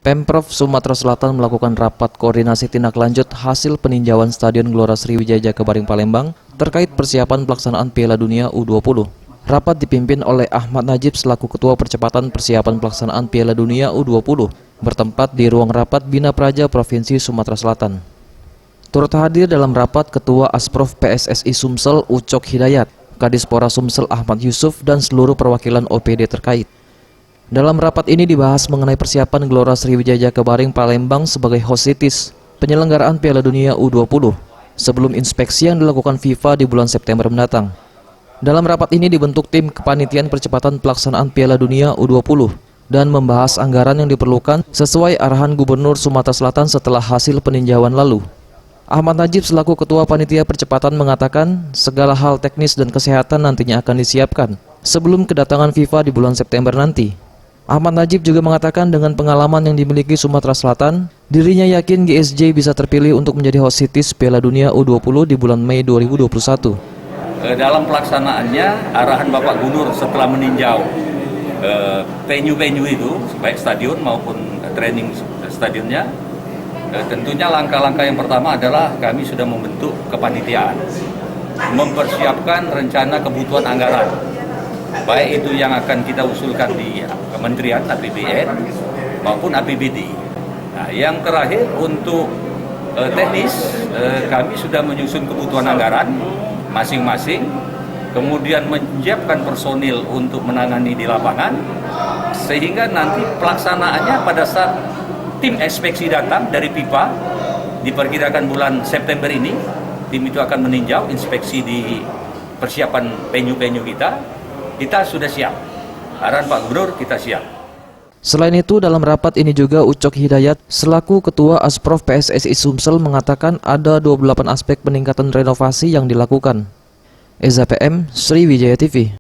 Pemprov Sumatera Selatan melakukan rapat koordinasi tindak lanjut hasil peninjauan Stadion Gelora Sriwijaya Jakabaring Palembang terkait persiapan pelaksanaan Piala Dunia U20. Rapat dipimpin oleh Ahmad Najib selaku Ketua Percepatan Persiapan Pelaksanaan Piala Dunia U20 bertempat di ruang rapat Bina Praja Provinsi Sumatera Selatan. Turut hadir dalam rapat Ketua Asprof PSSI Sumsel Ucok Hidayat, Kadispora Sumsel Ahmad Yusuf, dan seluruh perwakilan OPD terkait. Dalam rapat ini dibahas mengenai persiapan Gelora Sriwijaya Jakabaring Palembang sebagai host cities penyelenggaraan Piala Dunia U20 sebelum inspeksi yang dilakukan FIFA di bulan September mendatang. Dalam rapat ini dibentuk tim kepanitiaan percepatan pelaksanaan Piala Dunia U20 dan membahas anggaran yang diperlukan sesuai arahan Gubernur Sumatera Selatan setelah hasil peninjauan lalu. Ahmad Najib selaku Ketua Panitia Percepatan mengatakan segala hal teknis dan kesehatan nantinya akan disiapkan sebelum kedatangan FIFA di bulan September nanti. Ahmad Najib juga mengatakan dengan pengalaman yang dimiliki Sumatera Selatan, dirinya yakin GSJ bisa terpilih untuk menjadi host cities Piala Dunia U20 di bulan Mei 2021. Dalam pelaksanaannya, arahan Bapak Gubernur setelah meninjau venue-venue itu, baik stadion maupun training stadionnya, tentunya langkah-langkah yang pertama adalah kami sudah membentuk kepanitiaan, mempersiapkan rencana kebutuhan anggaran, baik itu yang akan kita usulkan di Kementerian APBN maupun APBD. Nah, yang terakhir untuk teknis, kami sudah menyusun kebutuhan anggaran masing-masing, kemudian menyiapkan personil untuk menangani di lapangan, sehingga nanti pelaksanaannya pada saat tim inspeksi datang dari FIFA, diperkirakan bulan September ini, tim itu akan meninjau inspeksi di persiapan venue-venue kita sudah siap. Arahan Pak Gubernur kita siap. Selain itu, dalam rapat ini juga Ucok Hidayat selaku Ketua Asprof PSSI Sumsel mengatakan ada 28 aspek peningkatan renovasi yang dilakukan. Eza PM, Sriwijaya TV.